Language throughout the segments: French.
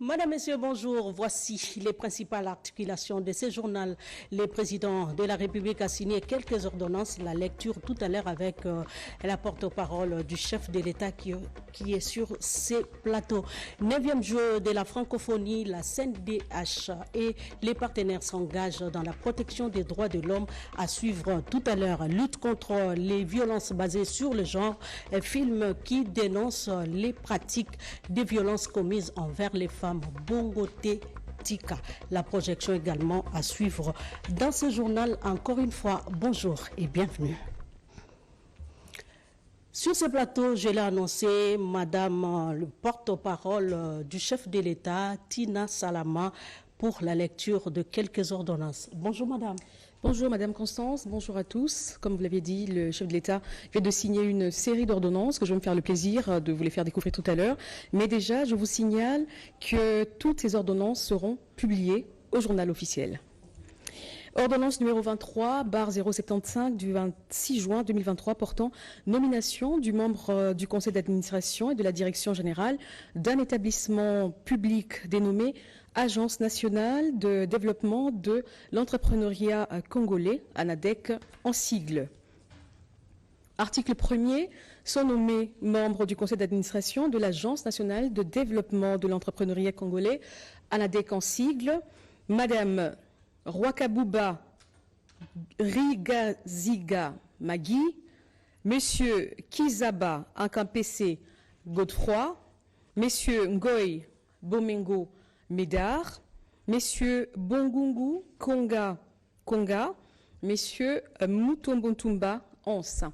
Madame, Messieurs, bonjour. Voici les principales articulations de ce journal. Le président de la République a signé quelques ordonnances. La lecture tout à l'heure avec la porte-parole du chef de l'État qui est sur ces plateaux. 9e jour de la francophonie, la CNDH et les partenaires s'engagent dans la protection des droits de l'homme. À suivre tout à l'heure, lutte contre les violences basées sur le genre, un film qui dénonce les pratiques des violences commises envers les femmes. Bongoté Tika. La projection également à suivre dans ce journal. Encore une fois, bonjour et bienvenue. Sur ce plateau, je l'ai annoncé, Madame le porte-parole du chef de l'État, Tina Salama, pour la lecture de quelques ordonnances. Bonjour Madame. Bonjour Madame Constance, bonjour à tous. Comme vous l'aviez dit, le chef de l'État vient de signer une série d'ordonnances que je vais me faire le plaisir de vous les faire découvrir tout à l'heure. Mais déjà, je vous signale que toutes ces ordonnances seront publiées au journal officiel. Ordonnance numéro 23/075 du 26 juin 2023 portant nomination du membre du conseil d'administration et de la direction générale d'un établissement public dénommé Agence nationale de développement de l'entrepreneuriat congolais, ANADEC en sigle. Article 1er, sont nommés membres du conseil d'administration de l'Agence nationale de développement de l'entrepreneuriat congolais, ANADEC en sigle, Madame Rwakabouba Rigaziga Magui, Monsieur Kizaba Ankampese Godefroy, Messieurs Ngoy Bomengo Médard, Messieurs Bongungu Konga, Messieurs Mutombontumba Anse.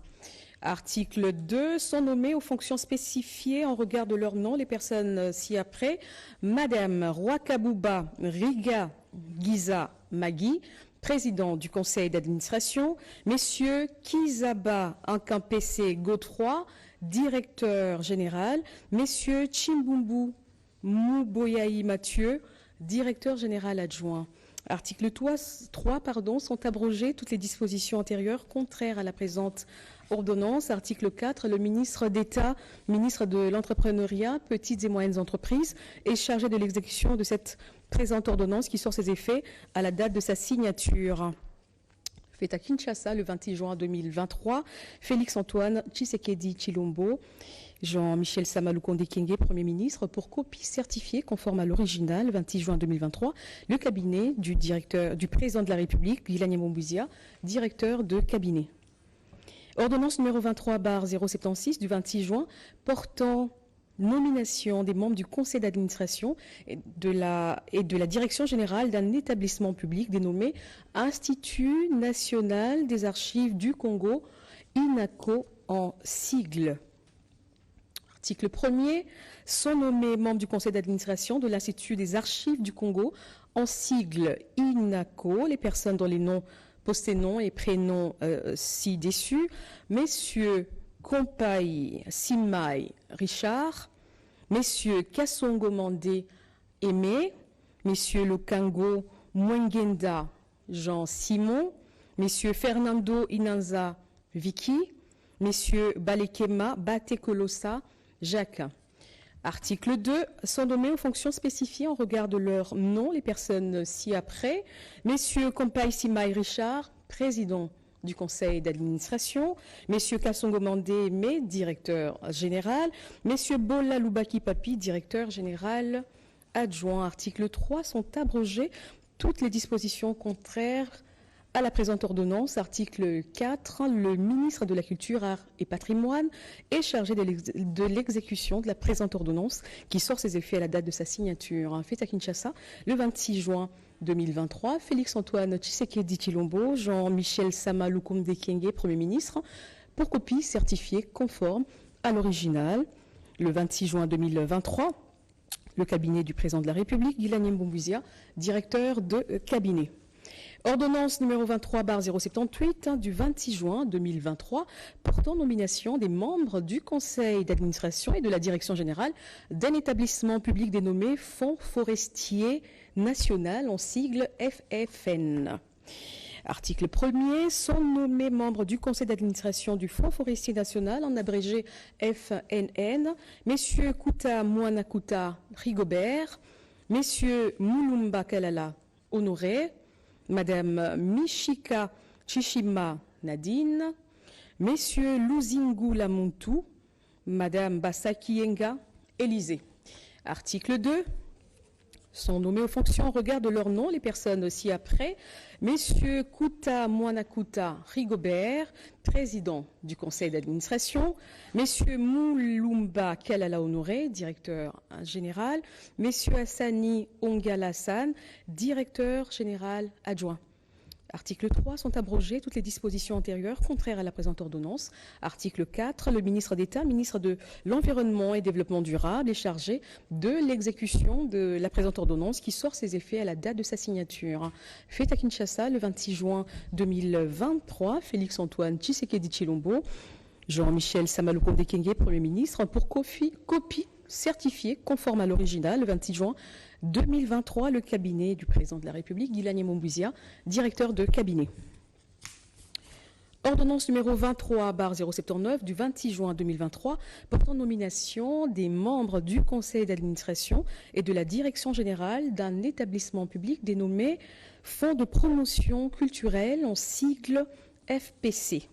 Article 2, sont nommés aux fonctions spécifiées en regard de leur nom les personnes ci-après. Madame Rwakabouba Riga Giza Magui, président du conseil d'administration. Messieurs Kizaba Ankampese Godefroy, directeur général. Messieurs Chimbumbu Mouboyaï Mathieu, directeur général adjoint. Article 3, sont abrogées toutes les dispositions antérieures contraires à la présente ordonnance. Article 4, le ministre d'État, ministre de l'Entrepreneuriat, petites et moyennes entreprises, est chargé de l'exécution de cette présente ordonnance qui sort ses effets à la date de sa signature. Fait à Kinshasa le 26 juin 2023, Félix-Antoine Tshisekedi Tshilombo, Jean-Michel Samaloukonde Kyenge, Premier ministre, pour copie certifiée conforme à l'original, le 26 juin 2023, le cabinet du président de la République, Guilani Mombuzia, directeur de cabinet. Ordonnance numéro 23/076 du 26 juin portant nomination des membres du conseil d'administration et de la direction générale d'un établissement public dénommé Institut national des archives du Congo, INACO en sigle. Article 1er, sont nommés membres du conseil d'administration de l'Institut des archives du Congo, en sigle INACO, les personnes dont les noms, postés-noms et prénoms ci-dessus, Messieurs Kompai Simai Richard, Messieurs Kassongo Mandé Aimé, Messieurs Lokango Mwengenda Jean Simon, Messieurs Fernando Inanza Vicky, Messieurs Balekema Batekolosa Jacques. Article 2, sont nommés aux fonctions spécifiées en regard de leur nom les personnes ci-après. Messieurs Kompai Simai Richard, président du conseil d'administration. Messieurs Kassongo Mandé Aimé, directeur général. Messieurs Bola Lubaki Papi, directeur général adjoint. Article 3, sont abrogées toutes les dispositions contraires à la présente ordonnance. Article 4, le ministre de la Culture, Arts et Patrimoine est chargé de l'exécution de la présente ordonnance qui sort ses effets à la date de sa signature. Fait à Kinshasa le 26 juin 2023, Félix-Antoine Tshisekedi Tshilombo, Jean-Michel Samaloukonde Kyenge, Premier ministre, pour copie certifiée conforme à l'original. Le 26 juin 2023, le cabinet du président de la République, Guilani Mombuzia, directeur de cabinet. Ordonnance numéro 23/078 du 26 juin 2023 portant nomination des membres du conseil d'administration et de la direction générale d'un établissement public dénommé Fonds forestier national en sigle FFN. Article 1er, sont nommés membres du conseil d'administration du Fonds forestier national, en abrégé FNN, messieurs Kouta Mouanakuta Rigobert, Messieurs Mulumba Kalala Honoré, Madame Mishika Chishima Nadine, Messieurs Luzingu Lamuntu, Madame Basaki Yenga Élysée. Article 2. Sont nommés aux fonctions au regard de leur nom les personnes ci-après. Messieurs Kuta Mwanakuta Rigobert, président du conseil d'administration. Messieurs Mulumba Kalala Honoré, directeur général. Messieurs Hassani Ongalasan, directeur général adjoint. Article 3, sont abrogées toutes les dispositions antérieures contraires à la présente ordonnance. Article 4, le ministre d'État, ministre de l'Environnement et Développement durable, est chargé de l'exécution de la présente ordonnance qui sort ses effets à la date de sa signature. Fait à Kinshasa le 26 juin 2023, Félix-Antoine Tshisekedi Tshilombo, Jean-Michel Samalukonde Kyenge, Premier ministre, pour copie certifiée conforme à l'original le 26 juin 2023, le cabinet du président de la République, Guilani Mombuzia, directeur de cabinet. Ordonnance numéro 23/079 du 26 juin 2023 portant nomination des membres du conseil d'administration et de la direction générale d'un établissement public dénommé Fonds de promotion culturelle en sigle FPC.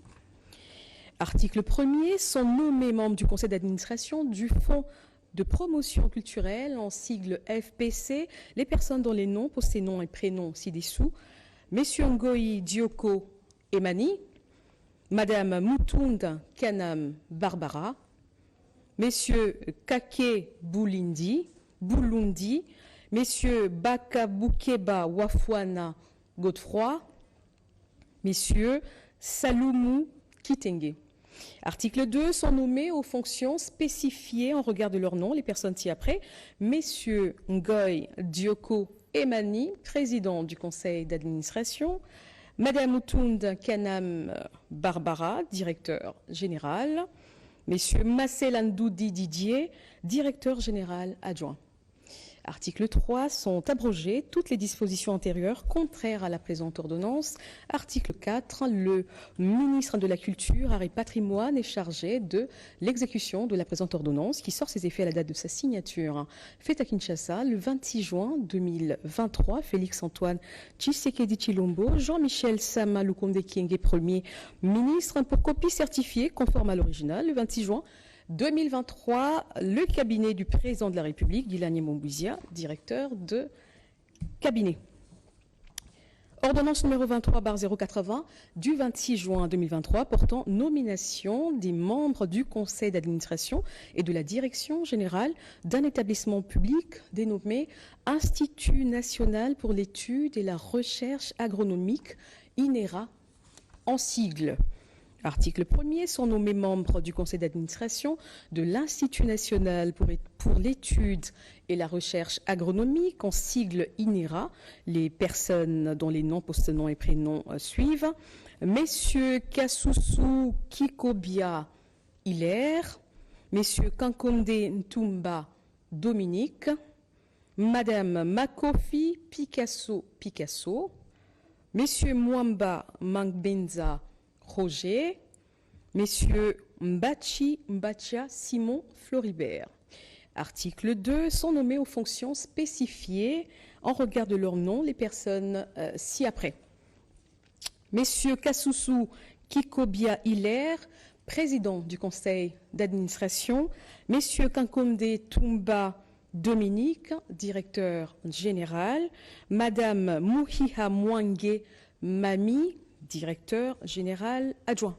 Article 1er, sont nommés membres du conseil d'administration du Fonds de promotion culturelle en sigle FPC, les personnes dont les noms, post-noms et prénoms ci-dessous, Messieurs Ngoï Dioko Emani, Madame Mutunda Kanam Barbara, Messieurs Kake Bulundi, Messieurs Bakabukeba Wafwana Godefroy, Messieurs Saloumou Kitenge. Article 2, sont nommés aux fonctions spécifiées en regard de leur nom, les personnes ci-après, Messieurs Ngoï Dioko Emani, président du conseil d'administration, Madame Mutunda Kanam Barbara, directeur général, Messieurs Masselandoudi Didier, directeur général adjoint. Article 3, sont abrogées toutes les dispositions antérieures contraires à la présente ordonnance. Article 4, le ministre de la Culture, Art et Patrimoine est chargé de l'exécution de la présente ordonnance qui sort ses effets à la date de sa signature. Fait à Kinshasa le 26 juin 2023, Félix-Antoine Tshisekedi Tshilombo, Jean-Michel Samalukonde Kyenge, Premier ministre, pour copie certifiée conforme à l'original le 26 juin 2023, le cabinet du président de la République, Guilani Mombuzia, directeur de cabinet. Ordonnance numéro 23/080 du 26 juin 2023 portant nomination des membres du conseil d'administration et de la direction générale d'un établissement public dénommé Institut national pour l'étude et la recherche agronomique, INERA, en sigle. Article 1er, sont nommés membres du conseil d'administration de l'Institut national pour l'étude et la recherche agronomique, en sigle INERA, les personnes dont les noms, post-noms et prénoms suivent. Messieurs Kasusu Kikobia Hilaire, Messieurs Kankonde Ntumba Dominique, Madame Makofi Picasso, Messieurs Mwamba Mangbenza Roger, Messieurs Mbacha Simon Floribert. Article 2, sont nommés aux fonctions spécifiées en regard de leur nom les personnes ci-après. Messieurs Kasusu Kikobia Hilaire, président du conseil d'administration. Messieurs Kankonde Tumba Dominique, directeur général. Madame Muhiha Mwange Mami, directeur général adjoint.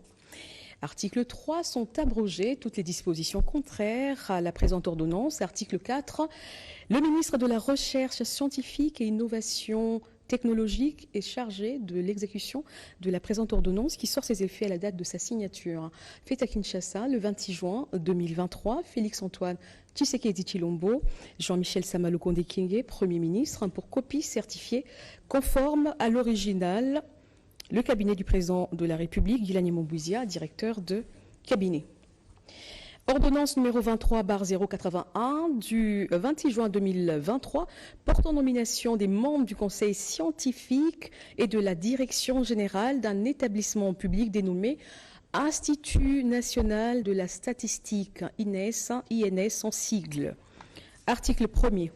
Article 3, sont abrogées toutes les dispositions contraires à la présente ordonnance. Article 4, le ministre de la Recherche scientifique et innovation technologique est chargé de l'exécution de la présente ordonnance qui sort ses effets à la date de sa signature. Fait à Kinshasa le 26 juin 2023, Félix-Antoine Tshisekedi Tshilombo, Jean-Michel Samalukonde Kyenge, Premier ministre, pour copie certifiée conforme à l'original, le cabinet du président de la République, Guilani Mombuzia, directeur de cabinet. Ordonnance numéro 23/081 du 26 juin 2023 portant nomination des membres du conseil scientifique et de la direction générale d'un établissement public dénommé Institut national de la statistique, INS en sigle. Article 1er.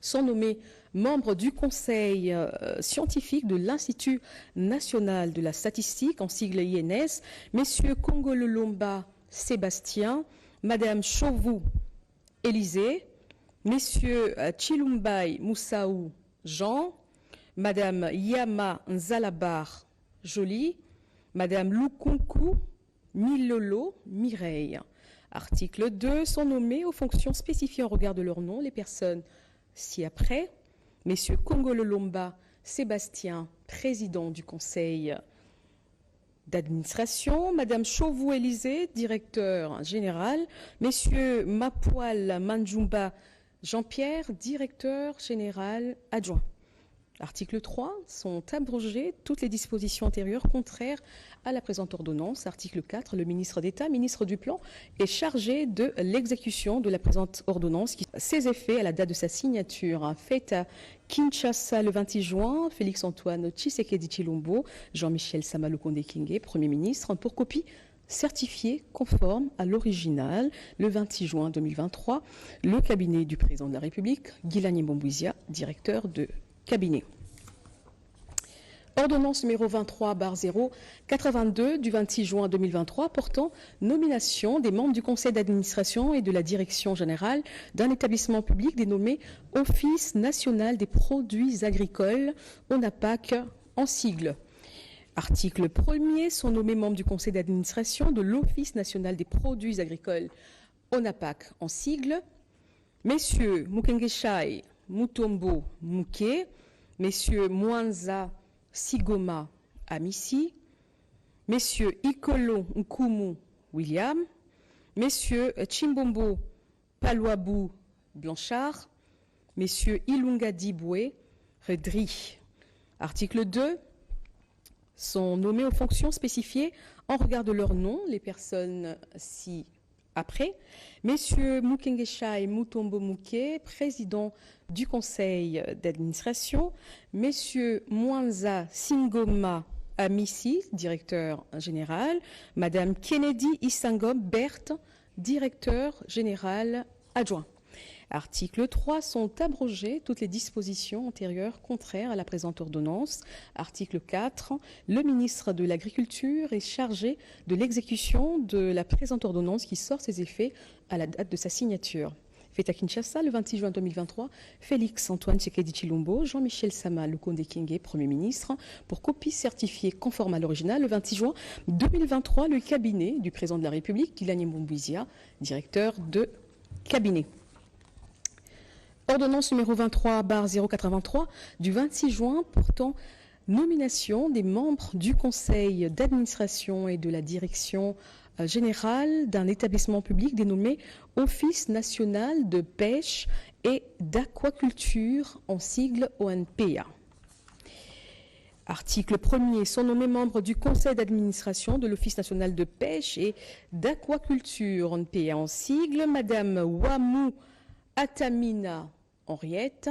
sont nommés membres du conseil scientifique de l'Institut national de la statistique, en sigle INS, messieurs Kongolo-Lomba Sébastien, madame Chauvou Élisée, messieurs Chilumbai Moussaou Jean, madame Yama Nzalabar Jolie, madame Lukunku Milolo Mireille. Article 2, sont nommés aux fonctions spécifiées en regard de leur nom les personnes ci-après. Messieurs Kongolo-Lomba Sébastien, président du conseil d'administration, madame Chauvou Élisée, directeur général, messieurs Mapoal Manjumba Jean-Pierre, directeur général adjoint. Article 3, sont abrogées toutes les dispositions antérieures contraires à la présente ordonnance. Article 4, le ministre d'État, ministre du Plan, est chargé de l'exécution de la présente ordonnance. Ses effets à la date de sa signature, faite à Kinshasa le 26 juin, Félix-Antoine Tshisekedi Tshilombo, Jean-Michel Sama Lukonde Kyenge, Premier ministre, pour copie certifié conforme à l'original le 26 juin 2023, le cabinet du président de la République, Guilani Mbouizia, directeur de cabinet. Ordonnance numéro 23/082 du 26 juin 2023 portant nomination des membres du conseil d'administration et de la direction générale d'un établissement public dénommé Office national des produits agricoles, ONAPAC en sigle. Article 1er, sont nommés membres du conseil d'administration de l'Office national des produits agricoles, ONAPAC en sigle, messieurs Mukengeshai Mutombo Muke, messieurs Mwanza Sigoma Amissi, messieurs Ikolo Nkumu William, messieurs Chimbombo Palouabou Blanchard, messieurs Ilunga Diboué Redri. Article 2, sont nommés aux fonctions spécifiées en regard de leur nom les personnes ci-après. Messieurs Mukengeshai Mutombo Muke, président du conseil d'administration, messieurs Mwanza Singoma Amissi, directeur général, madame Kennedy Isangom Berthe, directeur général adjoint. Article 3, sont abrogées toutes les dispositions antérieures contraires à la présente ordonnance. Article 4, le ministre de l'Agriculture est chargé de l'exécution de la présente ordonnance qui sort ses effets à la date de sa signature. Fait à Kinshasa le 26 juin 2023, Félix-Antoine Tshisekedi Tshilombo, Jean-Michel Sama Lukonde Kyenge, Premier ministre, pour copie certifiée conforme à l'original le 26 juin 2023, le cabinet du président de la République, Guilani Mbouizia, directeur de cabinet. Ordonnance numéro 23/083 du 26 juin portant nomination des membres du conseil d'administration et de la direction générale d'un établissement public dénommé Office national de pêche et d'aquaculture en sigle ONPA. Article 1er, sont nommés membres du conseil d'administration de l'Office national de pêche et d'aquaculture ONPA en sigle madame Wamou Atamina Henriette,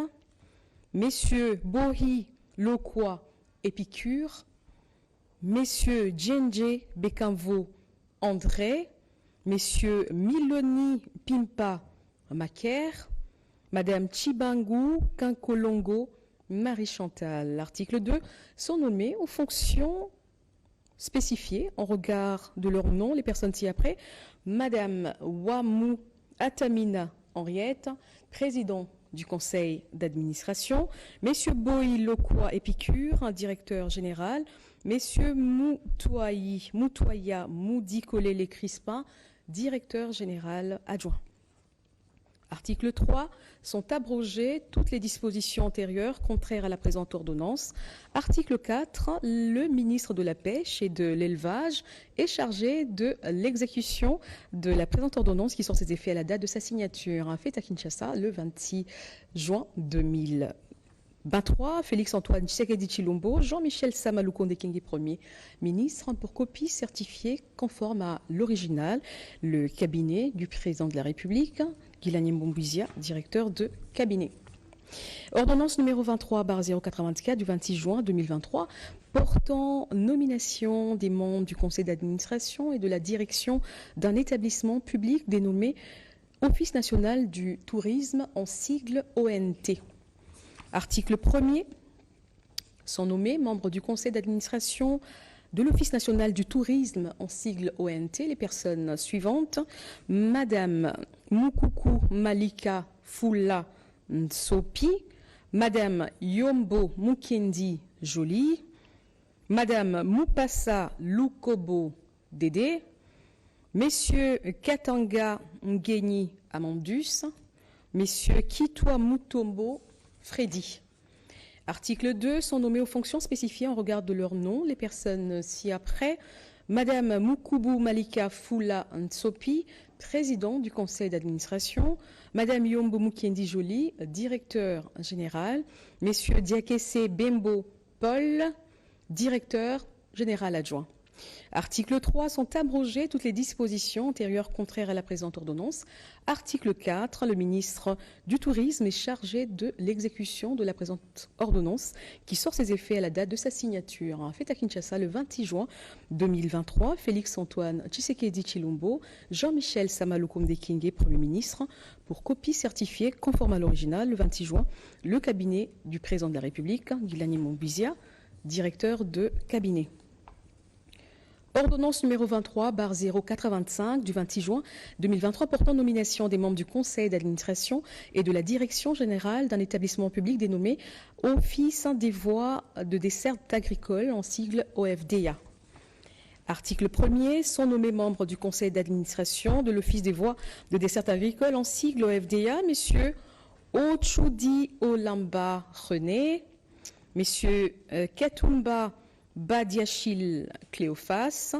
messieurs Bohi Lokwa Épicure, messieurs Djenje Bekamvo André, messieurs Miloni Pimpa Macaire, madame Chibangu Kankolongo Marie-Chantal. Article 2, sont nommés aux fonctions spécifiées en regard de leur nom les personnes ci-après, madame Wamou Atamina Henriette, président du conseil d'administration, messieurs Boy Lokwa Épicure, directeur général, messieurs Moutoya Moudi-Kolele Crispin, directeur général adjoint. Article 3, sont abrogées toutes les dispositions antérieures contraires à la présente ordonnance. Article 4, le ministre de la Pêche et de l'Élevage est chargé de l'exécution de la présente ordonnance qui sort ses effets à la date de sa signature. Fait à Kinshasa le 26 juin 2023. Félix-Antoine Tshisekedi Tshilombo, Jean-Michel Sama Lukonde Kyenge, Premier ministre, pour copie certifiée conforme à l'original, le cabinet du président de la République, Guilani Mbouizia, directeur de cabinet. Ordonnance numéro 23/084 du 26 juin 2023 portant nomination des membres du conseil d'administration et de la direction d'un établissement public dénommé Office national du tourisme en sigle ONT. Article 1er, sont nommés membres du conseil d'administration de l'Office national du tourisme, en sigle ONT, les personnes suivantes. Madame Mukuku Malika Fula Nsopi, Madame Yombo Mukendi Jolie, Madame Mupasa Lukobo Dédé, Messieurs Katanga Ngeni Amandus, Messieurs Kitwa Mutombo Freddy. Article 2, sont nommés aux fonctions spécifiées en regard de leur nom les personnes ci-après. Madame Mukubu Malika Fula Nsopi, président du conseil d'administration. Madame Yombo Mukendi Jolie, directeur général. Messieurs Diakese Bembo Paul, directeur général adjoint. Article 3, sont abrogées toutes les dispositions antérieures contraires à la présente ordonnance. Article 4, le ministre du Tourisme est chargé de l'exécution de la présente ordonnance qui sort ses effets à la date de sa signature. Fait à Kinshasa le 26 juin 2023, Félix-Antoine Tshisekedi Tshilombo, Jean-Michel Samalukonde Kyenge, Premier ministre, pour copie certifiée conforme à l'original le 26 juin, le cabinet du président de la République, Guilani Mombizia, directeur de cabinet. Ordonnance numéro 23/085 du 26 juin 2023 portant nomination des membres du conseil d'administration et de la direction générale d'un établissement public dénommé Office des voies de desserte agricole, en sigle OFDA. Article 1er, sont nommés membres du conseil d'administration de l'Office des voies de desserte agricole, en sigle OFDA, messieurs Ochudi Olamba René, messieurs Katumba Badiachil Cléophas,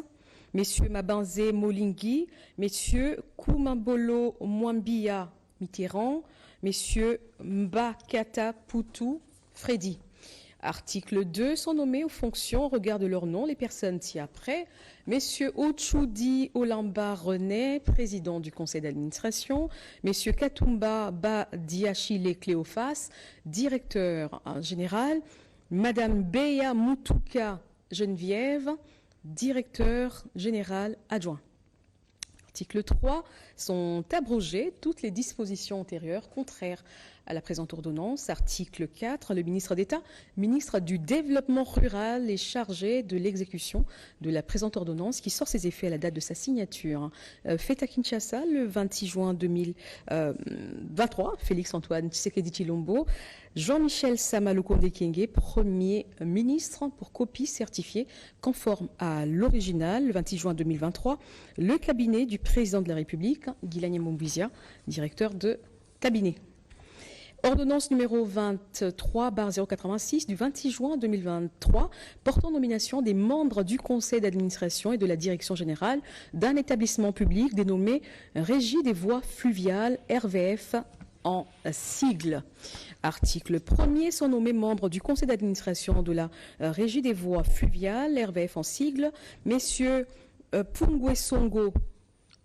messieurs Mabanze Molingui, messieurs Koumambolo Mwambia Mitterrand, messieurs Mbakata Poutou Freddy. Article 2, sont nommés aux fonctions au regard de leur nom les personnes ci-après. Messieurs Ochudi Olamba René, président du conseil d'administration. Messieurs Katumba Badiachile Cléophas, directeur général. Madame Beya Mutuka Geneviève, directeur général adjoint. Article 3, sont abrogées toutes les dispositions antérieures contraires à la présente ordonnance. Article 4, le ministre d'État, ministre du Développement rural, est chargé de l'exécution de la présente ordonnance qui sort ses effets à la date de sa signature. Fait à Kinshasa le 26 juin 2023, Félix-Antoine Tshisekedi Tshilombo, Jean-Michel Samalukonde Kyenge, Premier ministre, pour copie certifiée conforme à l'original, le 26 juin 2023, le cabinet du président de la République, Guilani Mombizia, directeur de cabinet. Ordonnance numéro 23/086 du 26 juin 2023 portant nomination des membres du conseil d'administration et de la direction générale d'un établissement public dénommé Régie des voies fluviales, RVF en sigle. Article 1er, sont nommés membres du conseil d'administration de la Régie des voies fluviales, RVF en sigle, messieurs Pungwesongo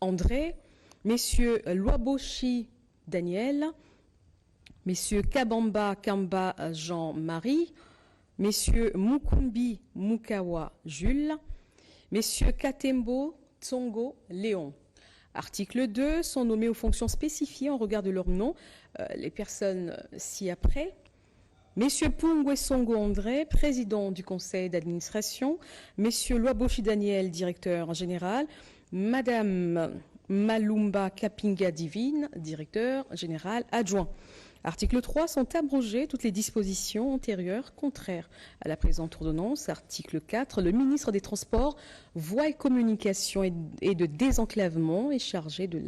André, messieurs Loaboshi Daniel, messieurs Kabamba Kamba Jean-Marie, messieurs Mukumbi Mukawa Jules, messieurs Katembo Tsongo Léon. Article 2, sont nommés aux fonctions spécifiées en regard de leur nom les personnes ci-après. Messieurs Pungwesongo André, président du conseil d'administration, messieurs Loaboshi Daniel, directeur général, madame Malumba Kapinga Divine, directeur général adjoint. Article 3, sont abrogées toutes les dispositions antérieures contraires à la présente ordonnance. Article 4, le ministre des Transports, Voies et Communications et de Désenclavement est chargé de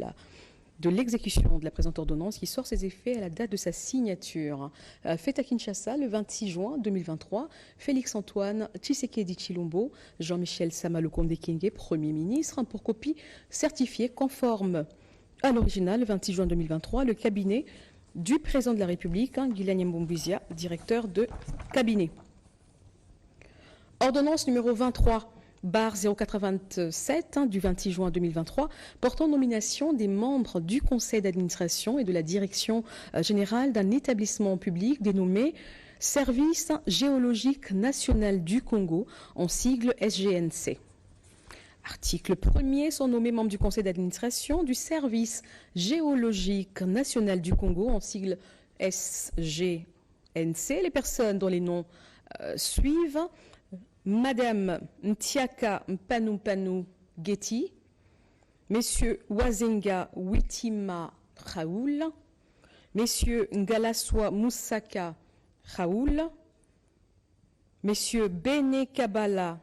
l'exécution de la présente ordonnance qui sort ses effets à la date de sa signature. Fait à Kinshasa le 26 juin 2023, Félix-Antoine Tshisekedi Tshilombo, Jean-Michel Samalukonde Kyenge, Premier ministre, pour copie certifiée conforme à l'original le 26 juin 2023, le cabinet du président de la République, Guilani Mombizia, directeur de cabinet. Ordonnance numéro 23/087 du 26 juin 2023 portant nomination des membres du conseil d'administration et de la direction générale d'un établissement public dénommé Service géologique national du Congo, en sigle SGNC. Article 1er, sont nommés membres du conseil d'administration du Service géologique national du Congo, en sigle SGNC, NC. Les personnes dont les noms suivent: Madame Ntiaka Mpanumpanu Getty, Messieurs Wazenga Witima Raoul, Messieurs Ngalaswa Moussaka Raoul, Messieurs Bene Kabala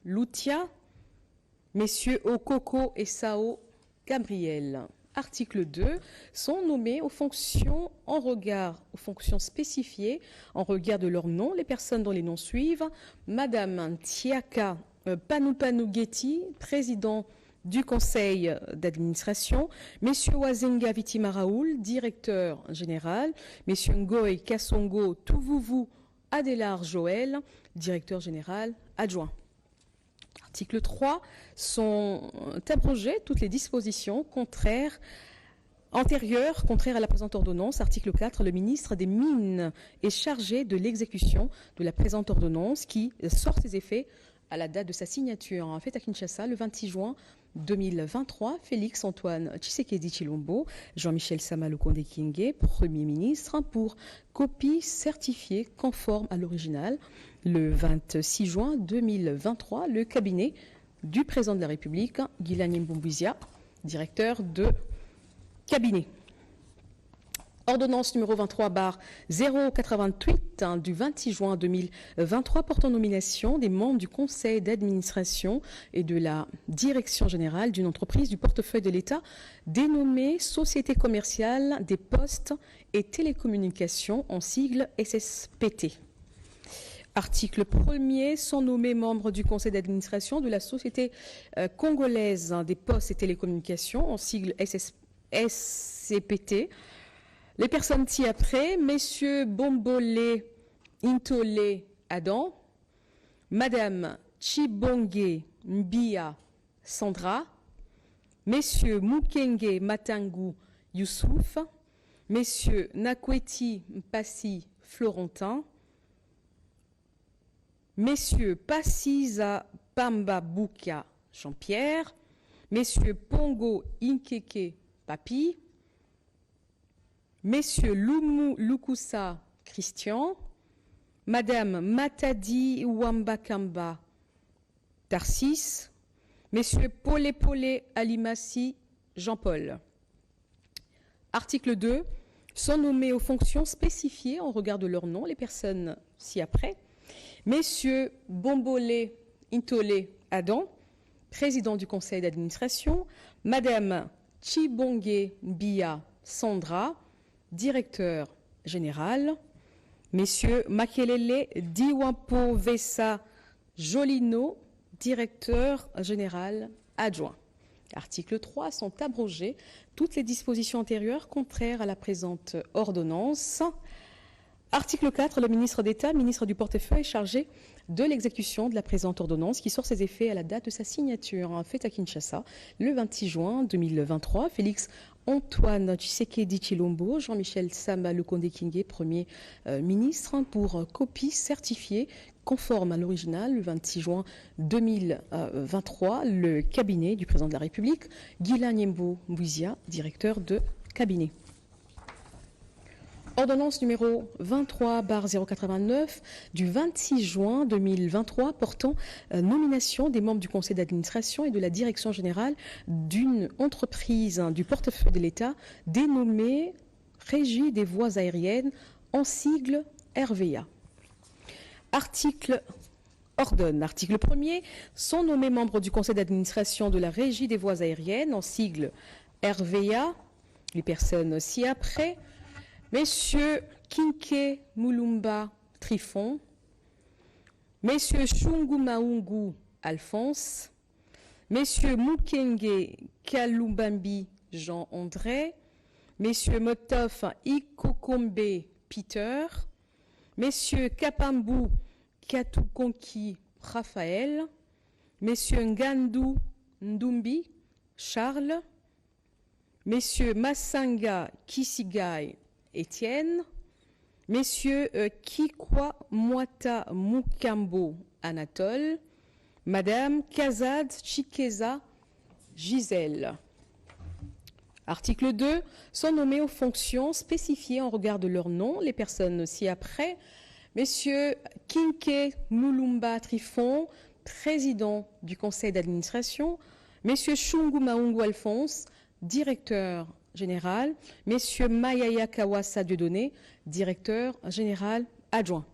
Loutia, Messieurs Okoko et Sao Gabriel. Article 2, sont nommés aux fonctions aux fonctions spécifiées en regard de leur nom, les personnes dont les noms suivent: Madame Ntiaka Mpanumpanu Getty, président du conseil d'administration, Messieurs Wazenga Witima Raoul, directeur général, Messieurs Ngoy Kassongo Tuvuvu Adélar Joël, directeur général adjoint. Article 3, sont abrogées toutes les dispositions antérieures à la présente ordonnance. Article 4, le ministre des Mines est chargé de l'exécution de la présente ordonnance qui sort ses effets à la date de sa signature. En fait, à Kinshasa, le 26 juin 2023, Félix Antoine Tshisekedi Tshilombo, Jean-Michel Sama Lukonde Kyenge, Premier ministre, pour copie certifiée conforme à l'original. Le 26 juin 2023, le cabinet du président de la République, Guilani Mboumbouizia, directeur de cabinet. Ordonnance numéro 23/088 du 26 juin 2023 portant nomination des membres du conseil d'administration et de la direction générale d'une entreprise du portefeuille de l'État dénommée Société commerciale des postes et télécommunications, en sigle SSPT. Article 1er, sont nommés membres du conseil d'administration de la Société congolaise des postes et télécommunications, en sigle SCPT. Les personnes ci-après: Messieurs Bombolé Intolé Adam, Madame Chibonge Mbia Sandra, Messieurs Mukenge Matangu Youssouf, Messieurs Nakweti Mpassi Florentin, Messieurs Passiza Pamba Bouka Jean-Pierre, Messieurs Pongo Inkeke Papi, Messieurs Lumu Lukusa Christian, Madame Matadi Wambakamba Tarsis, Messieurs Pole Pole Alimassi Jean-Paul. Article 2, sont nommés aux fonctions spécifiées en regard de leur nom les personnes ci-après: Messieurs Bombolé Intolé Adam, président du conseil d'administration, Madame Chibonge Mbia Sandra, directeur général, Messieurs Makelele Diwampo Vessa Jolino, directeur général adjoint. Article 3, sont abrogées toutes les dispositions antérieures contraires à la présente ordonnance. Article 4, le ministre d'État, ministre du portefeuille, chargé de l'exécution de la présente ordonnance qui sort ses effets à la date de sa signature. Fait à Kinshasa, le 26 juin 2023, Félix Antoine Tshisekedi Tshilombo, Jean-Michel Sama Lukonde Kyenge, Premier ministre, pour copie certifiée conforme à l'original. Le 26 juin 2023, le cabinet du président de la République, Guilani Mbouizia, directeur de cabinet. Ordonnance numéro 23/089 du 26 juin 2023 portant nomination des membres du conseil d'administration et de la direction générale d'une entreprise du portefeuille de l'État dénommée Régie des voies aériennes, en sigle RVA. Article 1er, sont nommés membres du conseil d'administration de la Régie des voies aériennes, en sigle RVA, les personnes ci-après: Messieurs Kinke Mulumba Trifon, Messieurs Shungu Maungu Alphonse, Messieurs Mukenge Kalubambi Jean-André, Messieurs Motof Ikokombe Peter, Messieurs Kapambu Katukonki Raphaël, Messieurs Ngandu Ndumbi Charles, Messieurs Massanga Kisigai Étienne, Messieurs Kikwa Mwata Mukambo Anatole, Madame Kazad Chikeza Gisèle. Article 2. Sont nommés aux fonctions spécifiées en regard de leur nom les personnes ci-après. Messieurs Kinke Mulumba Trifon, président du conseil d'administration. Messieurs Shungu Maungu Alphonse, directeur général. Messieurs Mayaya Kawasa Dieudonné, directeur général adjoint.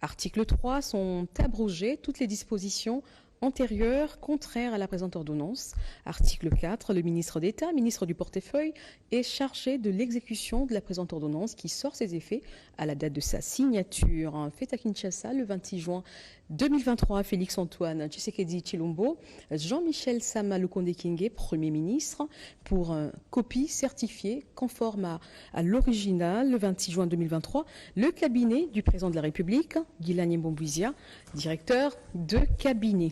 Article 3. Sont abrogées toutes les dispositions antérieures contraires à la présente ordonnance. Article 4. Le ministre d'État, ministre du portefeuille, est chargé de l'exécution de la présente ordonnance qui sort ses effets à la date de sa signature. Fait à Kinshasa le 26 juin 2023, Félix Antoine Tshisekedi Tshilombo, Jean-Michel Sama Lukonde Kingé, Premier ministre, pour copie certifiée conforme à l'original le 26 juin 2023, le cabinet du président de la République, Guilani Mbombuizia, directeur de cabinet.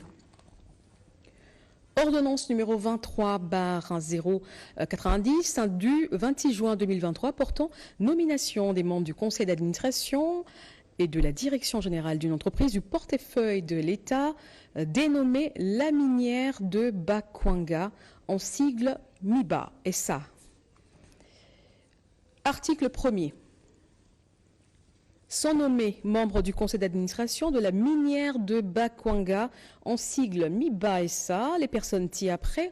Ordonnance numéro 23/090 du 26 juin 2023 portant nomination des membres du conseil d'administration et de la direction générale d'une entreprise du portefeuille de l'État dénommée La Minière de Bakwanga, en sigle MIBA SA. Article 1er. Sont nommés membres du conseil d'administration de la minière de Bakwanga, en sigle MIBA SA, les personnes ci-après.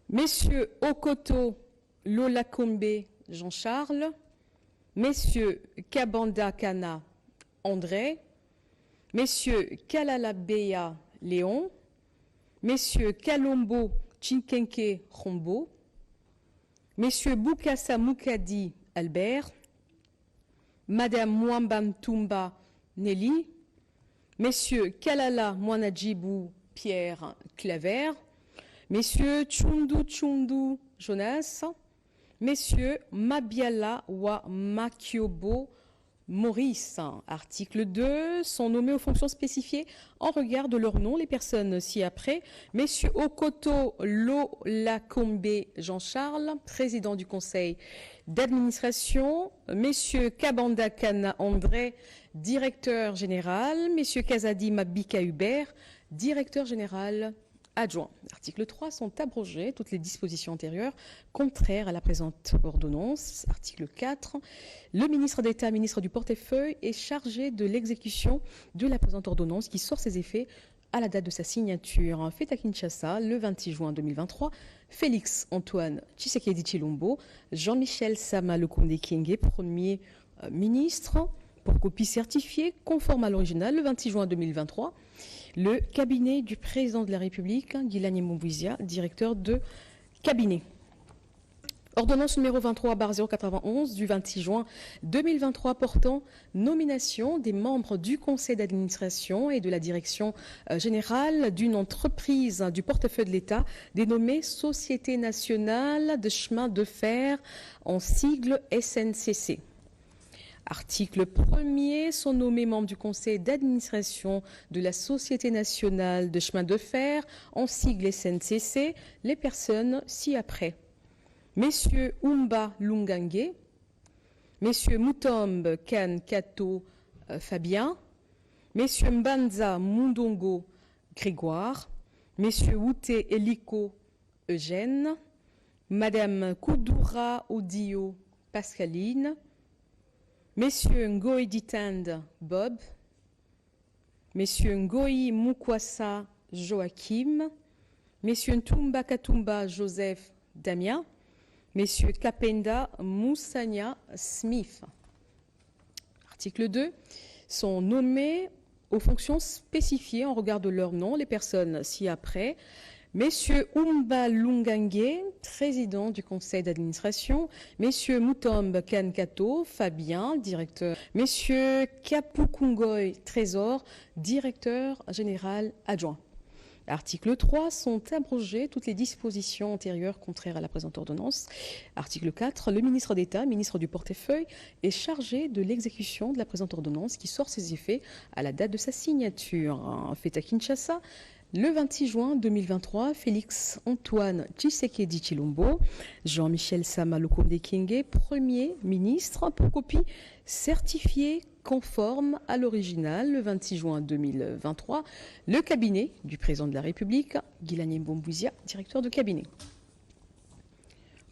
Messieurs Okoto Lolakombe Jean-Charles, Messieurs Kabanda Kana André, Messieurs Kalalabeya Léon, Messieurs Kalombo Chinkenke Rombo, Messieurs Boukassa Moukadi Albert, Madame Mwambam Tumba Nelly, Messieurs Kalala Mwanadjibou Pierre Claver, Messieurs Tchundu Jonas, Messieurs Mabiala Wa Makiobo Maurice. Article 2. Sont nommés aux fonctions spécifiées en regard de leur nom les personnes ci-après. Messieurs Okoto Lolakombe Jean-Charles, président du conseil d'administration. Messieurs Kabanda Kana André, directeur général. Messieurs Kazadi Mabika Hubert, directeur général adjoint. Article 3. Sont abrogées toutes les dispositions antérieures contraires à la présente ordonnance. Article 4. Le ministre d'État, ministre du portefeuille, est chargé de l'exécution de la présente ordonnance qui sort ses effets à la date de sa signature. Fait à Kinshasa le 26 juin 2023, Félix Antoine Tshisekedi Tshilombo, Jean-Michel Sama Lukonde Kingé, Premier ministre, pour copie certifiée conforme à l'original le 26 juin 2023. Le cabinet du président de la République, Guilani Mbombuizia, directeur de cabinet. Ordonnance numéro 23/091 du 26 juin 2023 portant nomination des membres du conseil d'administration et de la direction générale d'une entreprise du portefeuille de l'État dénommée Société nationale de chemin de fer, en sigle SNCC. Article 1er. Sont nommés membres du conseil d'administration de la Société nationale de chemin de fer, en sigle SNCC, les personnes ci-après. Messieurs Umba Lungange, Messieurs Mutombe Kan Kato Fabien, Messieurs Mbanza Mundongo Grégoire, Messieurs Wute Eliko Eugène, Madame Koudoura Odio Pascaline, Messieurs Ngoï Ditand Bob, Messieurs Ngoï Mukwasa Joachim, Messieurs Ntumba Katumba Joseph Damien, Messieurs Kapenda Moussania Smith. Article 2. Sont nommés aux fonctions spécifiées en regard de leur nom les personnes ci-après. Messieurs Umba Lungange, président du conseil d'administration. Messieurs Mutombe Kankato, Fabien, directeur. Messieurs Kapukungoy Trésor, directeur général adjoint. Article 3. Sont abrogées toutes les dispositions antérieures contraires à la présente ordonnance. Article 4. Le ministre d'État, ministre du portefeuille, est chargé de l'exécution de la présente ordonnance qui sort ses effets à la date de sa signature. Fait à Kinshasa le 26 juin 2023, Félix Antoine Tshisekedi Tshilombo, Jean-Michel Sama Lukonde Kingé, Premier ministre, pour copie certifiée conforme à l'original le 26 juin 2023, le cabinet du président de la République, Guilani Mbombuizia, directeur de cabinet.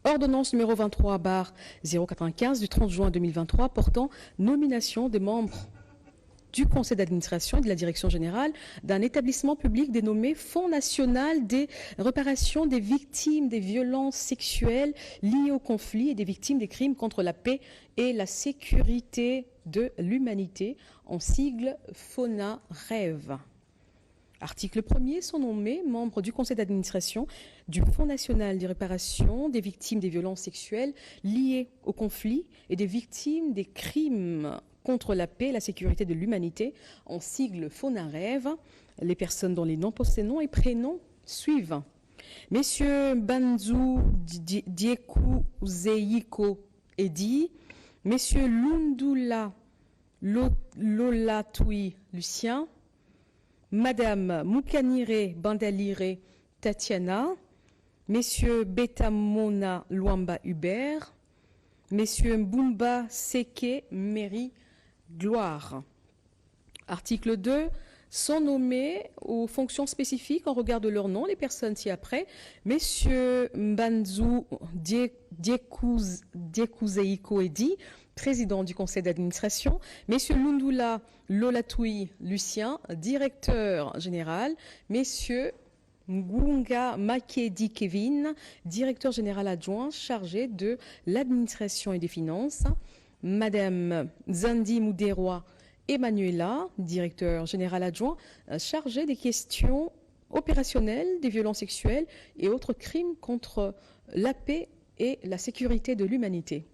Ordonnance numéro 23/095 du 30 juin 2023 portant nomination des membres du conseil d'administration et de la direction générale d'un établissement public dénommé Fonds national des réparations des victimes des violences sexuelles liées au conflit et des victimes des crimes contre la paix et la sécurité de l'humanité, en sigle FONAREV. Article 1er, sont nommés membres du conseil d'administration du Fonds national de réparation des victimes des violences sexuelles liées au conflit et des victimes des crimes contre la paix et la sécurité de l'humanité, en sigle FONAREV, les personnes dont les noms, nom et prénoms suivent. Messieurs Banzou Diekou Zeiko Edi, Messieurs Lundula Lolatui Lucien, Madame Moukanire Bandalire Tatiana, Messieurs Betamona Luamba Hubert, Messieurs Mbumba Seke Mary Gloire. Article 2. Sont nommés aux fonctions spécifiques en regard de leur nom les personnes ci-après. Messieurs Mbanzou Diekouzeiko Edi, président du conseil d'administration. Messieurs Lundula Lolatui Lucien, directeur général. Messieurs Ngunga Makedi Kevin, directeur général adjoint chargé de l'administration et des finances. Madame Zandi Mouderoa Emmanuela, directeur général adjoint chargé des questions opérationnelles, des violences sexuelles et autres crimes contre la paix et la sécurité de l'humanité.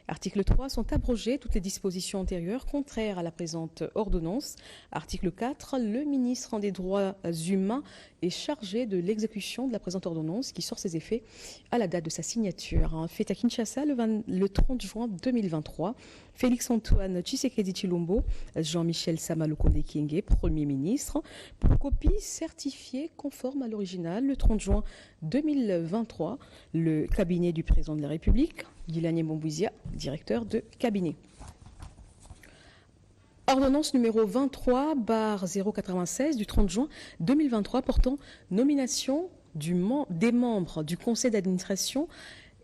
Article 3. Sont abrogées toutes les dispositions antérieures contraires à la présente ordonnance. Article 4. Le ministre des Droits humains est chargé de l'exécution de la présente ordonnance qui sort ses effets à la date de sa signature. Fait à Kinshasa le 30 juin 2023. Félix-Antoine Tshisekedi Tshilombo, Jean-Michel Samalukonde Kyenge, Premier ministre, pour copie certifiée conforme à l'original le 30 juin 2023. Le cabinet du président de la République, Guilani Bombouizia, directeur de cabinet. Ordonnance numéro 23/096 du 30 juin 2023 portant nomination des membres du conseil d'administration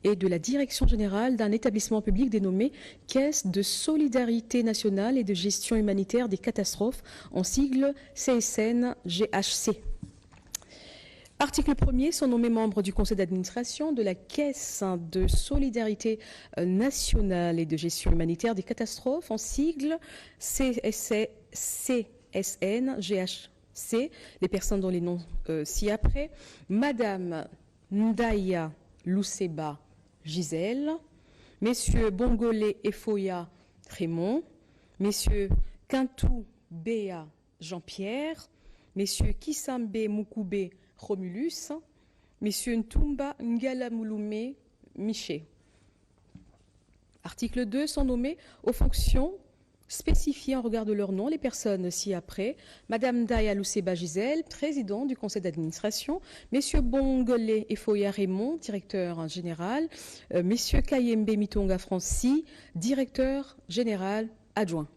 et de la direction générale d'un établissement public dénommé Caisse de solidarité nationale et de gestion humanitaire des catastrophes, en sigle CSN-GHC. Article 1er, sont nommés membres du conseil d'administration de la Caisse de solidarité nationale et de gestion humanitaire des catastrophes, en sigle CSN-GHC, les personnes dont les noms ci-après. Madame Ndaya Luseba Gisèle, Messieurs Bongolé Efoya Raymond, Messieurs Kintou Béa Jean-Pierre, Messieurs Kisambe Moukoube Romulus, Messieurs Ntumba Ngalamouloumé Miché. Article 2. Sont nommés aux fonctions spécifiées en regard de leur nom les personnes ci-après. Madame Daya Luseba Gisèle, président du conseil d'administration. Messieurs Bongolé Efoya Raymond, directeur général. Messieurs Kayembe Mitonga Francis, directeur général adjoint.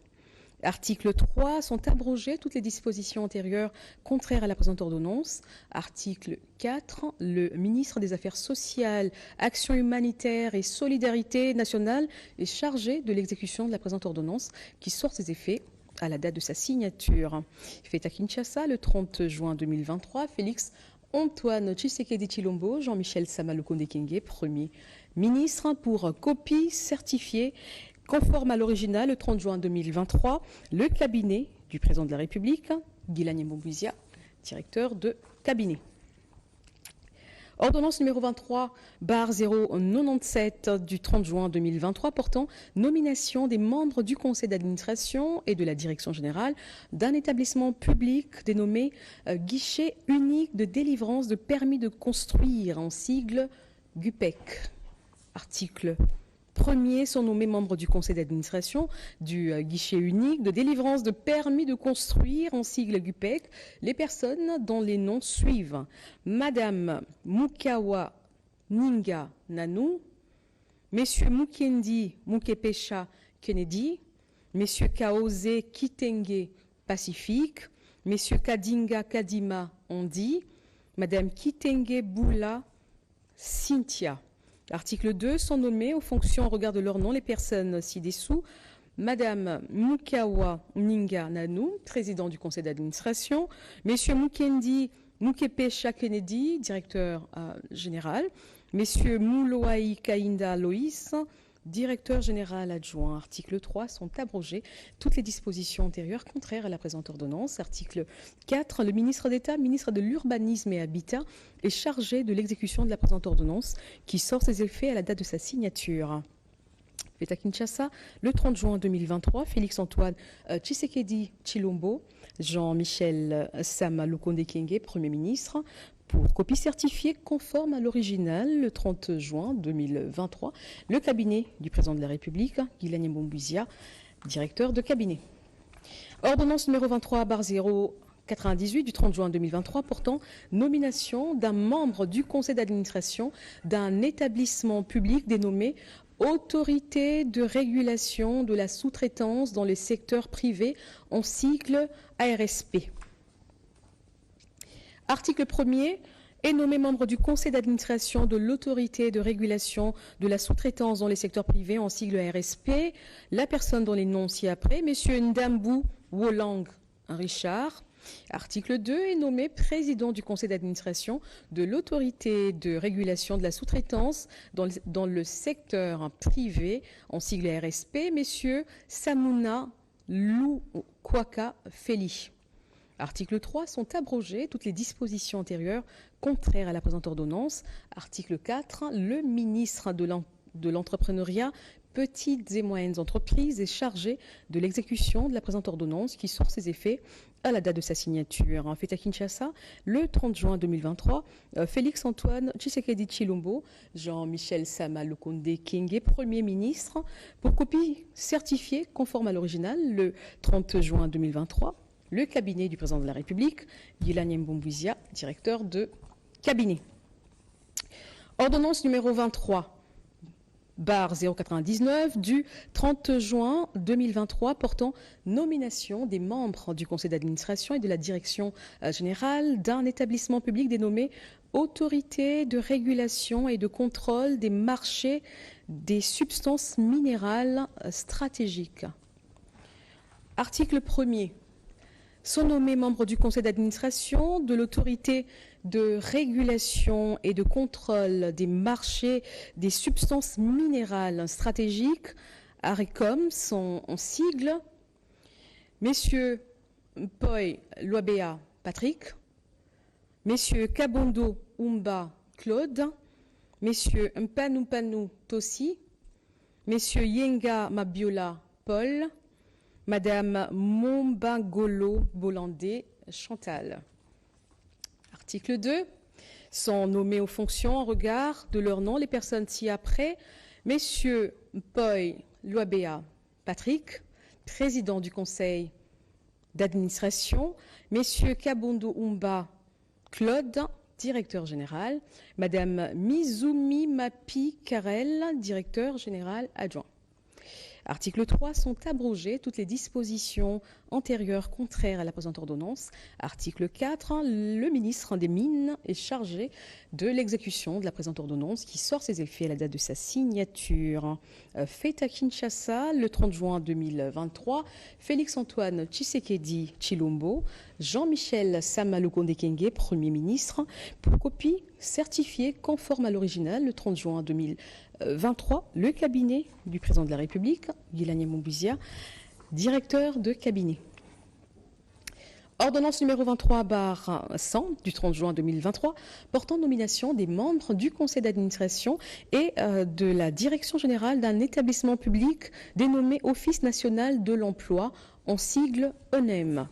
Article 3. Sont abrogées toutes les dispositions antérieures contraires à la présente ordonnance. Article 4. Le ministre des Affaires sociales, Action humanitaire et solidarité nationale est chargé de l'exécution de la présente ordonnance qui sort ses effets à la date de sa signature. Fait à Kinshasa le 30 juin 2023, Félix-Antoine Tshisekedi Tshilombo, Jean-Michel Samalukonde Kyenge, Premier ministre, pour copie certifiée conforme à l'original, le 30 juin 2023, le cabinet du président de la République, Guilani Bombouizia, directeur de cabinet. Ordonnance numéro 23/097 du 30 juin 2023 portant nomination des membres du conseil d'administration et de la direction générale d'un établissement public dénommé Guichet unique de délivrance de permis de construire, en sigle GUPEC. Article 1er, sont nommés membres du conseil d'administration du guichet unique de délivrance de permis de construire, en sigle GUPEC, les personnes dont les noms suivent. Madame Mukawa Ninga Nanou, Messieurs Mukendi Mukepesha Kennedy, Messieurs Kaose Kitenge Pacifique, Messieurs Kadinga Kadima Ondi, Madame Kitenge Boula Cynthia. Article 2. Sont nommées aux fonctions en regard de leur nom les personnes ci-dessous. Madame Mukawa Ninga Nanu, président du conseil d'administration. Monsieur Mukendi Mukepesha Kennedy, directeur général. Messieurs Mouloaï Kainda Loïs, directeur général adjoint. Article 3. Sont abrogées toutes les dispositions antérieures contraires à la présente ordonnance. Article 4. Le ministre d'État, ministre de l'Urbanisme et Habitat, est chargé de l'exécution de la présente ordonnance qui sort ses effets à la date de sa signature. Fait à Kinshasa, le 30 juin 2023, Félix-Antoine Tshisekedi Tshilombo, Jean-Michel Sama Lukonde Kyenge, Premier ministre, pour copie certifiée conforme à l'original, le 30 juin 2023, le cabinet du président de la République, Guilagne Mboumbouizia, directeur de cabinet. Ordonnance numéro 23/098 du 30 juin 2023 portant nomination d'un membre du conseil d'administration d'un établissement public dénommé Autorité de régulation de la sous-traitance dans les secteurs privés, en sigle ARSP. Article 1er. Est nommé membre du conseil d'administration de l'autorité de régulation de la sous-traitance dans les secteurs privés, en sigle ARSP, la personne dont les noms ci-après, Monsieur Ndambu Wolang Richard. Article 2. Est nommé président du conseil d'administration de l'autorité de régulation de la sous-traitance dans le secteur privé, en sigle RSP, messieurs Samuna Lukwaka Feli. Article 3. Sont abrogées toutes les dispositions antérieures contraires à la présente ordonnance. Article 4. Le ministre de l'entrepreneuriat, petites et moyennes entreprises est chargé de l'exécution de la présente ordonnance qui sort ses effets à la date de sa signature. Fait à Kinshasa, le 30 juin 2023, Félix-Antoine Tshisekedi Tshilombo, Jean-Michel Sama Lukonde Kyenge, Premier ministre, pour copie certifiée conforme à l'original, le 30 juin 2023, le cabinet du président de la République, Guilagne Mboumbouizia, directeur de cabinet. Ordonnance numéro 23/099 du 30 juin 2023 portant nomination des membres du conseil d'administration et de la direction générale d'un établissement public dénommé Autorité de régulation et de contrôle des marchés des substances minérales stratégiques. Article 1er. Sont nommés membres du conseil d'administration de l'autorité de régulation et de contrôle des marchés des substances minérales stratégiques, ARECOM, sont en sigle, messieurs Poi Loabea Patrick, messieurs Kabondo Umba Claude, messieurs Mpanou Tossi, messieurs Yenga Mabiola Paul, Madame Mombangolo Bolandé Chantal. Article 2. Sont nommés aux fonctions en regard de leur nom les personnes ci-après. Messieurs Poi Loabea Patrick, président du conseil d'administration. Messieurs Kabondo Umba Claude, directeur général. Madame Mizumi Mapi Karel, directeur général adjoint. Article 3. Sont abrogées toutes les dispositions antérieures contraires à la présente ordonnance. Article 4. Le ministre des Mines est chargé de l'exécution de la présente ordonnance qui sort ses effets à la date de sa signature. Fait à Kinshasa, le 30 juin 2023, Félix-Antoine Tshisekedi Tshilombo, Jean-Michel Sama Lukonde Kyenge, Premier ministre, pour copie certifiée conforme à l'original, le 30 juin 2023, le cabinet du président de la République, Guilagne Mboumbouizia, directeur de cabinet. Ordonnance numéro 23/100 du 30 juin 2023 portant nomination des membres du conseil d'administration et de la direction générale d'un établissement public dénommé Office national de l'emploi, en sigle ONEM.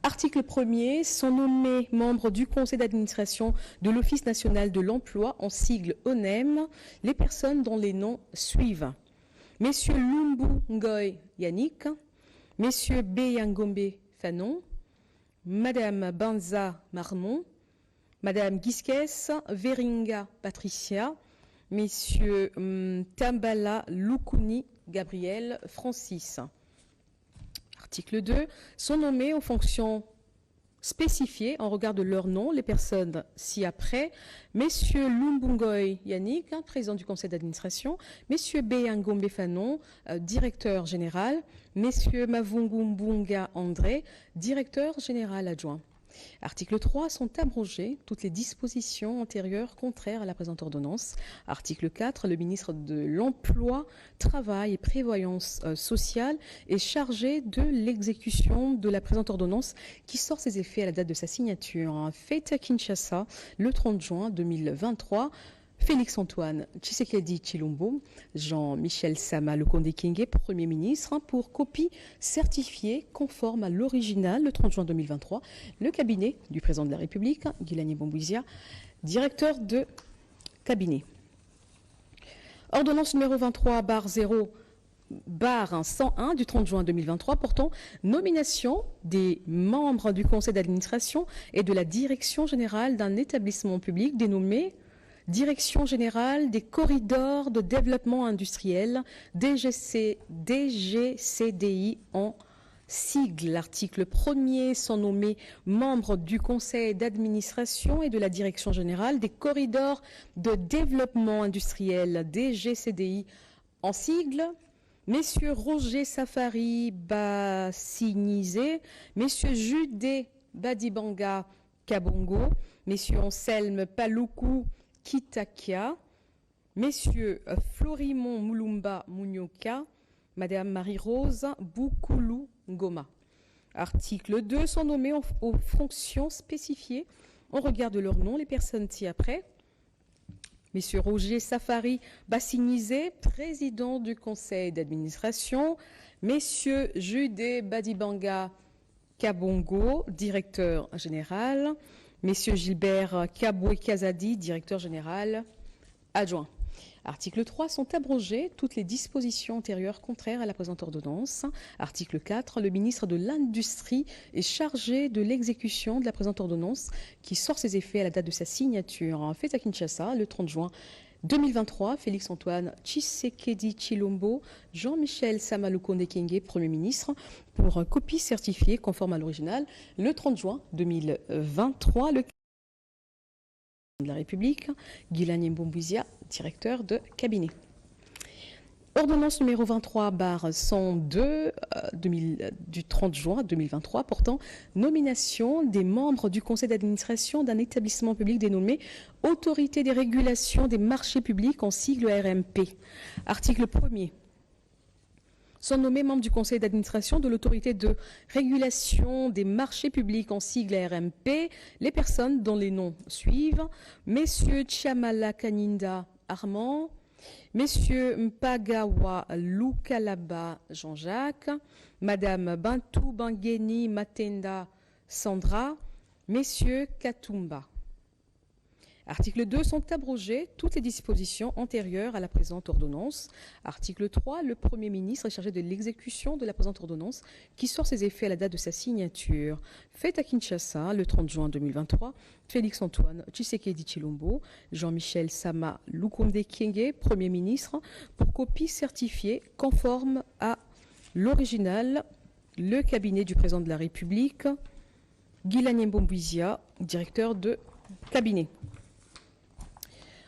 Article 1er. Sont nommés membres du conseil d'administration de l'Office national de l'emploi, en sigle ONEM, les personnes dont les noms suivent. Messieurs Lumbu Ngoy Yannick, Messieurs Beyangombe Fanon, Madame Banza Marmon, Madame Guisquès Veringa Patricia, Messieurs Tambala Lukuni Gabriel Francis. Article 2. Sont nommés aux fonctions spécifiés en regard de leur nom, les personnes ci-après. Messieurs Lumbungoy Yannick, président du conseil d'administration. Messieurs Beyangombe Fanon, directeur général. Messieurs Mavungumbunga André, directeur général adjoint. Article 3, sont abrogées toutes les dispositions antérieures contraires à la présente ordonnance. Article 4, le ministre de l'Emploi, Travail et Prévoyance sociale est chargé de l'exécution de la présente ordonnance qui sort ses effets à la date de sa signature. Faite à Kinshasa le 30 juin 2023. Félix-Antoine Tshisekedi Tshilombo, Jean-Michel Sama Lukonde Kyenge, Premier ministre, pour copie certifiée conforme à l'original le 30 juin 2023. Le cabinet du président de la République, Guilani Bombouizia, directeur de cabinet. Ordonnance numéro 23/0/101 du 30 juin 2023 portant nomination des membres du conseil d'administration et de la direction générale d'un établissement public dénommé Direction générale des corridors de développement industriel, DGCDI en sigle. L'article 1er sont nommés membres du conseil d'administration et de la direction générale des corridors de développement industriel, DGCDI en sigle. Messieurs Roger Safari Bassinizé, Messieurs Judé Badibanga Kabongo, Messieurs Anselme Paloukou Kitakia, Messieurs Florimond Moulumba Mounioka, Madame Marie-Rose Boukoulou Ngoma. Article 2, sont nommés aux fonctions spécifiées en regard de leur nom les personnes ci-après. Messieurs Roger Safari Bassinizé, président du conseil d'administration. Messieurs Judé Badibanga Kabongo, directeur général. Messieurs Gilbert Kaboué Kazadi, directeur général adjoint. Article 3, sont abrogées toutes les dispositions antérieures contraires à la présente ordonnance. Article 4, le ministre de l'Industrie est chargé de l'exécution de la présente ordonnance qui sort ses effets à la date de sa signature. Fait à Kinshasa le 30 juin 2023, Félix-Antoine Tshisekedi Tshilombo, Jean-Michel Sama Lukonde Kyenge, Premier ministre, pour copie certifiée conforme à l'original, le 30 juin 2023, le de la République, Guilani Mbombouizia, directeur de cabinet. Ordonnance numéro 23/102 du 30 juin 2023 portant nomination des membres du conseil d'administration d'un établissement public dénommé Autorité des régulations des marchés publics en sigle RMP. Article 1er. Sont nommés membres du conseil d'administration de l'autorité de régulation des marchés publics en sigle RMP les personnes dont les noms suivent: Messieurs Tchamala Kaninda Armand, Messieurs Mpagawa Lukalaba Jean-Jacques, Madame Bantou Bangeni Matenda Sandra, Messieurs Katumba. Article 2, sont abrogées toutes les dispositions antérieures à la présente ordonnance. Article 3, le Premier ministre est chargé de l'exécution de la présente ordonnance qui sort ses effets à la date de sa signature. Fait à Kinshasa le 30 juin 2023, Félix-Antoine Tshisekedi Tshilombo, Jean-Michel Sama Lukonde Kyenge, Premier ministre, pour copie certifiée conforme à l'original, le cabinet du président de la République, Guilani Mbombouizia, directeur de cabinet.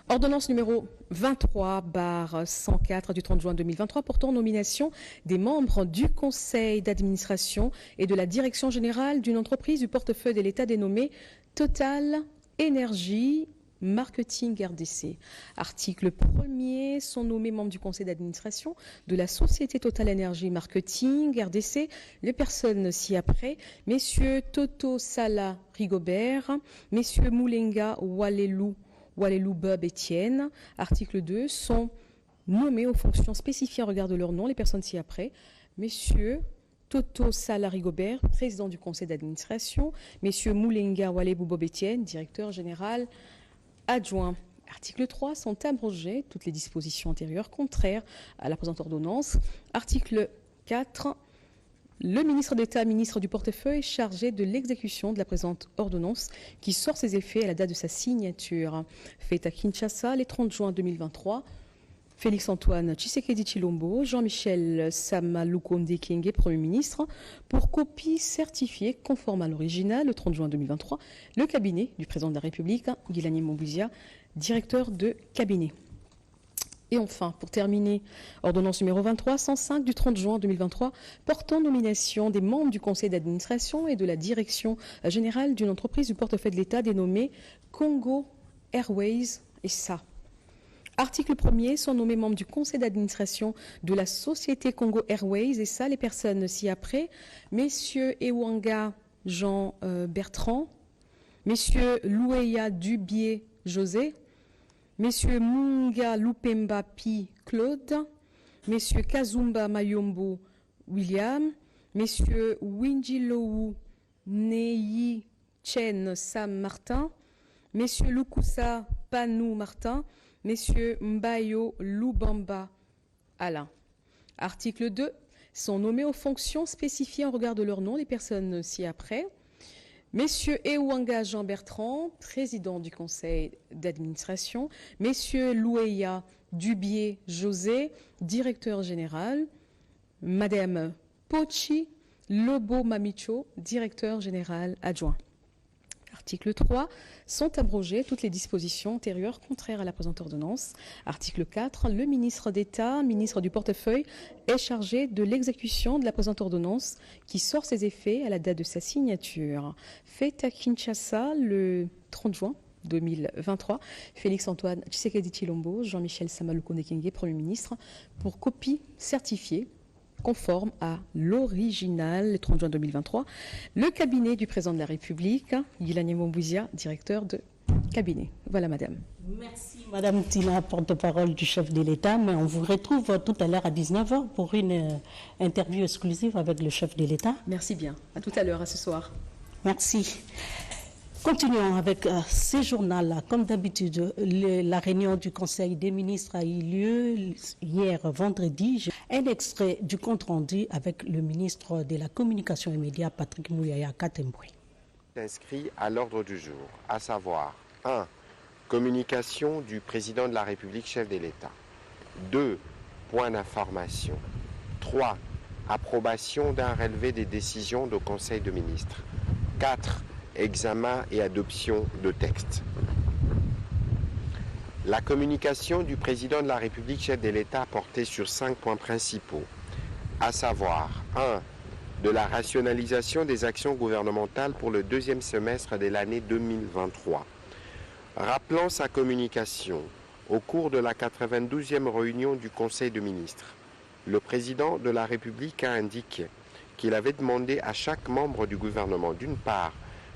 Ordonnance numéro 23/104 du 30 juin 2023 portant nomination des membres du conseil d'administration et de la direction générale d'une entreprise du portefeuille de l'État dénommée Total Énergie Marketing RDC. Article 1er, sont nommés membres du conseil d'administration de la société Total Énergie Marketing RDC les personnes ci-après: Messieurs Toto Sala Rigobert, Messieurs Moulenga Walelou Bob Etienne. Article 2, sont nommés aux fonctions spécifiées en regard de leur nom les personnes ci-après: Messieurs Toto Sala Rigobert, président du conseil d'administration, Messieurs Moulenga Walelou Bob Etienne, directeur général adjoint. Article 3, sont abrogées toutes les dispositions antérieures contraires à la présente ordonnance. Article 4, le ministre d'État, ministre du portefeuille, chargé de l'exécution de la présente ordonnance qui sort ses effets à la date de sa signature. Fait à Kinshasa le 30 juin 2023, Félix-Antoine Tshisekedi Tshilombo, Jean-Michel Sama Lukonde Kyenge, Premier ministre, pour copie certifiée conforme à l'original le 30 juin 2023, le cabinet du président de la République, Guilani Moubizia, directeur de cabinet. Et enfin, pour terminer, ordonnance numéro 2305 du 30 juin 2023 portant nomination des membres du conseil d'administration et de la direction générale d'une entreprise du portefeuille de l'État dénommée Congo Airways SA. Article 1er, sont nommés membres du conseil d'administration de la société Congo Airways SA les personnes ci-après, messieurs Ewanga Jean Bertrand, messieurs Loueya Dubié José, messieurs Munga Lupemba Pi Claude, messieurs Kazumba Mayombo William, messieurs Winjilou Neyi Chen Sam Martin, messieurs Lukusa Panou Martin, messieurs Mbayo Lubamba Alain. Article 2. Sont nommés aux fonctions spécifiées en regard de leur nom les personnes ci-après. Messieurs Ewanga Jean Bertrand, président du conseil d'administration. Messieurs Loueya Dubié José, directeur général. Madame Pochi Lobo Mamicho, directeur général adjoint. Article 3. Sont abrogées toutes les dispositions antérieures contraires à la présente ordonnance. Article 4. Le ministre d'État, ministre du portefeuille, est chargé de l'exécution de la présente ordonnance qui sort ses effets à la date de sa signature. Fait à Kinshasa le 30 juin 2023. Félix-Antoine Tshisekedi Tshilombo, Jean-Michel Sama Lukonde Kyenge, Premier ministre, pour copie certifiée conforme à l'original, le 30 juin 2023, le cabinet du président de la République, Guilani Moubizia, directeur de cabinet. Voilà, madame. Merci, madame Tina, porte-parole du chef de l'État. Mais on vous retrouve tout à l'heure à 19h pour une interview exclusive avec le chef de l'État. Merci bien. À tout à l'heure, à ce soir. Merci. Continuons avec ce journal. Comme d'habitude, la réunion du Conseil des ministres a eu lieu hier vendredi. Un extrait du compte-rendu avec le ministre de la Communication et Médias, Patrick Mouyaya Katemboué. Inscrit à l'ordre du jour, à savoir 1. Communication du président de la République, chef de l'État. 2. Point d'information. 3. Approbation d'un relevé des décisions du Conseil de ministres. 4. Examen et adoption de textes. La communication du président de la République, chef de l'État, a porté sur 5 points principaux, à savoir 1. De la rationalisation des actions gouvernementales pour le deuxième semestre de l'année 2023. Rappelant sa communication au cours de la 92e réunion du Conseil de ministres, le président de la République a indiqué qu'il avait demandé à chaque membre du gouvernement, d'une part,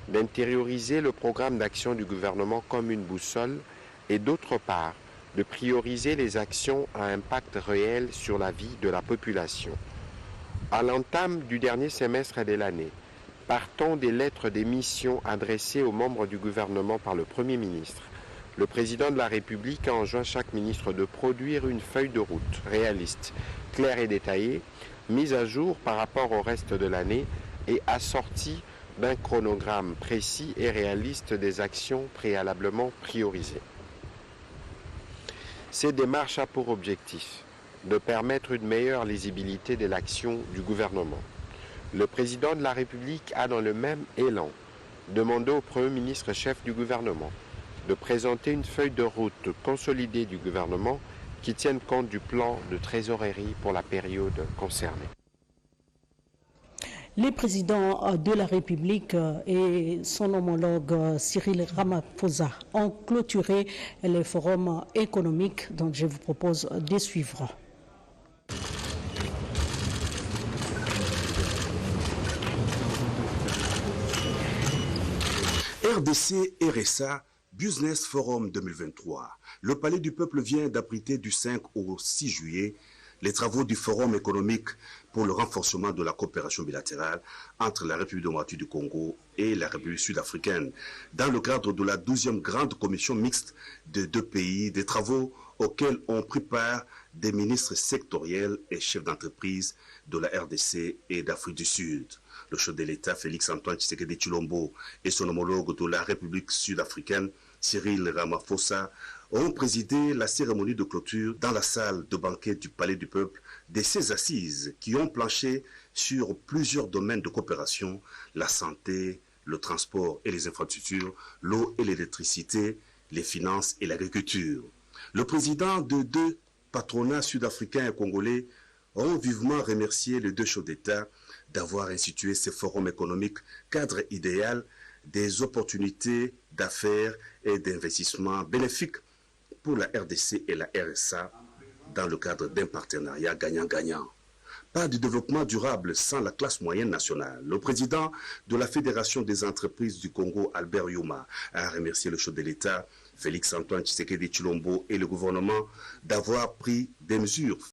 d'intérioriser le programme d'action du gouvernement comme une boussole et d'autre part, de prioriser les actions à impact réel sur la vie de la population. À l'entame du dernier semestre de l'année, partant des lettres des missions adressées aux membres du gouvernement par le Premier ministre, le président de la République a enjoint chaque ministre de produire une feuille de route réaliste, claire et détaillée, mise à jour par rapport au reste de l'année et assortie d'un chronogramme précis et réaliste des actions préalablement priorisées. Ces démarches ont pour objectif de permettre une meilleure lisibilité de l'action du gouvernement. Le président de la République a dans le même élan demandé au Premier ministre chef du gouvernement de présenter une feuille de route consolidée du gouvernement qui tienne compte du plan de trésorerie pour la période concernée. Les présidents de la République et son homologue Cyril Ramaphosa ont clôturé le forum économique dont je vous propose de suivre. RDC RSA Business Forum 2023. Le Palais du Peuple vient d'abriter du 5 au 6 juillet les travaux du Forum économique pour le renforcement de la coopération bilatérale entre la République démocratique du Congo et la République sud-africaine, dans le cadre de la 12e grande commission mixte des deux pays, des travaux auxquels ont pris part des ministres sectoriels et chefs d'entreprise de la RDC et d'Afrique du Sud. Le chef de l'État, Félix-Antoine Tshisekedi Tshilombo, et son homologue de la République sud-africaine, Cyril Ramaphosa, ont présidé la cérémonie de clôture dans la salle de banquet du Palais du Peuple de ces assises qui ont planché sur plusieurs domaines de coopération, la santé, le transport et les infrastructures, l'eau et l'électricité, les finances et l'agriculture. Le président de deux patronats sud-africains et congolais ont vivement remercié les deux chefs d'État d'avoir institué ce forum économique cadre idéal des opportunités d'affaires et d'investissement bénéfiques pour la RDC et la RSA dans le cadre d'un partenariat gagnant-gagnant. Pas de développement durable sans la classe moyenne nationale. Le président de la Fédération des entreprises du Congo, Albert Youma, a remercié le chef de l'État, Félix Antoine Tshisekedi Tshilombo, et le gouvernement d'avoir pris des mesures